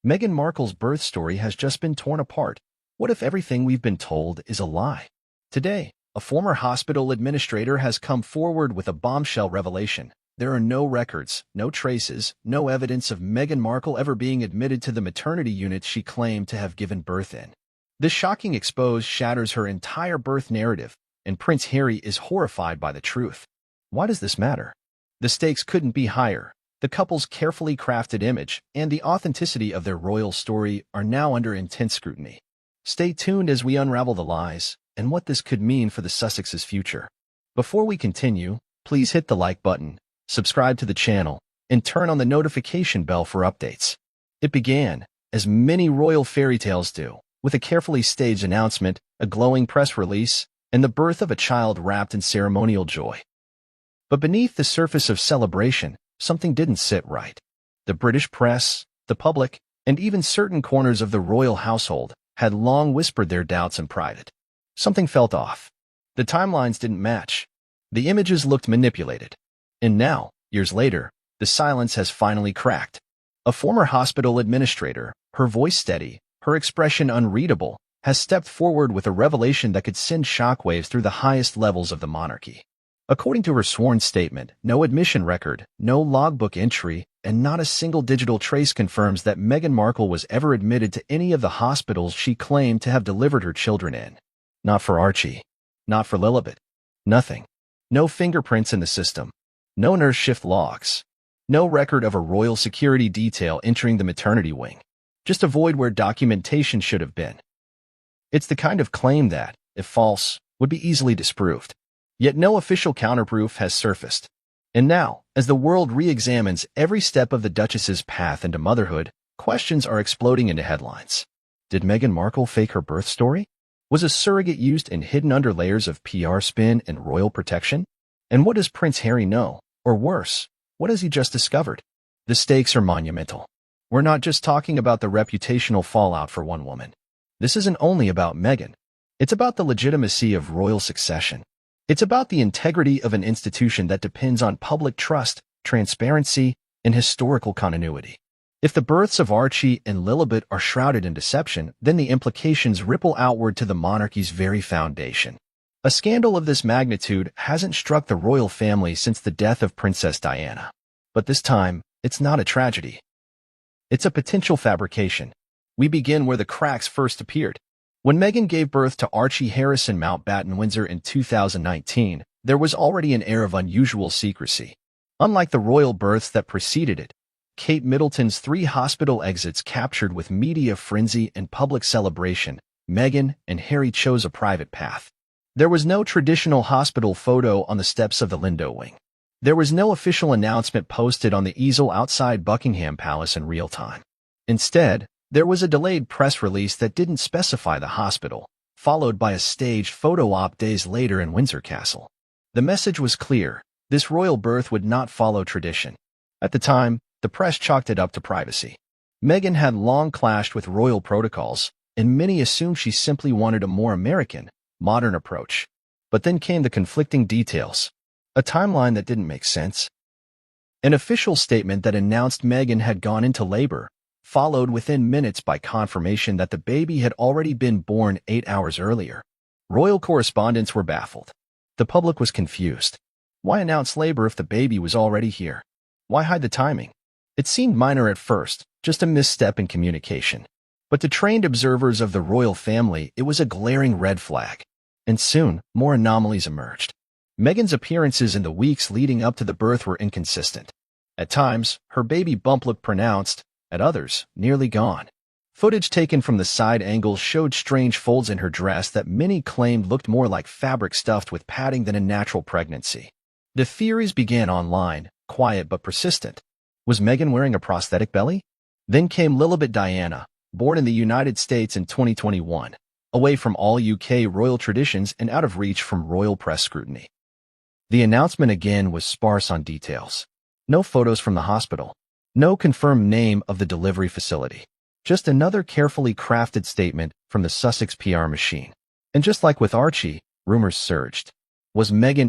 Meghan Markle's birth story has just been torn apart. What if everything we've been told is a lie? Today, a former hospital administrator has come forward with a bombshell revelation. There are no records, no traces, no evidence of Meghan Markle ever being admitted to the maternity unit she claimed to have given birth in. This shocking expose shatters her entire birth narrative, and Prince Harry is horrified by the truth. Why does this matter? The stakes couldn't be higher. The couple's carefully crafted image and the authenticity of their royal story are now under intense scrutiny. Stay tuned as we unravel the lies and what this could mean for the Sussex's future. Before we continue, please hit the like button, subscribe to the channel, and turn on the notification bell for updates. It began, as many royal fairy tales do, with a carefully staged announcement, a glowing press release, and the birth of a child wrapped in ceremonial joy. But beneath the surface of celebration, something didn't sit right. The British press, the public, and even certain corners of the royal household had long whispered their doubts in private. Something felt off. The timelines didn't match. The images looked manipulated. And now, years later, the silence has finally cracked. A former hospital administrator, her voice steady, her expression unreadable, has stepped forward with a revelation that could send shockwaves through the highest levels of the monarchy. According to her sworn statement, no admission record, no logbook entry, and not a single digital trace confirms that Meghan Markle was ever admitted to any of the hospitals she claimed to have delivered her children in. Not for Archie. Not for Lilibet. Nothing. No fingerprints in the system. No nurse shift logs. No record of a royal security detail entering the maternity wing. Just a void where documentation should have been. It's the kind of claim that, if false, would be easily disproved. Yet no official counterproof has surfaced. And now, as the world re-examines every step of the Duchess's path into motherhood, questions are exploding into headlines. Did Meghan Markle fake her birth story? Was a surrogate used and hidden under layers of PR spin and royal protection? And what does Prince Harry know? Or worse, what has he just discovered? The stakes are monumental. We're not just talking about the reputational fallout for one woman. This isn't only about Meghan. It's about the legitimacy of royal succession. It's about the integrity of an institution that depends on public trust, transparency, and historical continuity. If the births of Archie and Lilibet are shrouded in deception, then the implications ripple outward to the monarchy's very foundation. A scandal of this magnitude hasn't struck the royal family since the death of Princess Diana. But this time, it's not a tragedy. It's a potential fabrication. We begin where the cracks first appeared. When Meghan gave birth to Archie Harrison Mountbatten Windsor in 2019, there was already an air of unusual secrecy. Unlike the royal births that preceded it, Kate Middleton's 3 hospital exits captured with media frenzy and public celebration, Meghan and Harry chose a private path. There was no traditional hospital photo on the steps of the Lindo wing. There was no official announcement posted on the easel outside Buckingham Palace in real time. Instead, there was a delayed press release that didn't specify the hospital, followed by a staged photo op days later in Windsor Castle. The message was clear. This royal birth would not follow tradition. At the time, the press chalked it up to privacy. Meghan had long clashed with royal protocols, and many assumed she simply wanted a more American, modern approach. But then came the conflicting details. A timeline that didn't make sense. An official statement that announced Meghan had gone into labor, followed within minutes by confirmation that the baby had already been born 8 hours earlier. Royal correspondents were baffled. The public was confused. Why announce labor if the baby was already here? Why hide the timing? It seemed minor at first, just a misstep in communication. But to trained observers of the royal family, it was a glaring red flag. And soon, more anomalies emerged. Meghan's appearances in the weeks leading up to the birth were inconsistent. At times, her baby bump looked pronounced, at others, nearly gone. Footage taken from the side angles showed strange folds in her dress that many claimed looked more like fabric stuffed with padding than a natural pregnancy. The theories began online, quiet but persistent. Was Meghan wearing a prosthetic belly? Then came Lilibet Diana, born in the United States in 2021, away from all UK royal traditions and out of reach from royal press scrutiny. The announcement again was sparse on details. No photos from the hospital. No confirmed name of the delivery facility. Just another carefully crafted statement from the Sussex PR machine. And just like with Archie, rumors surged. Was Meghan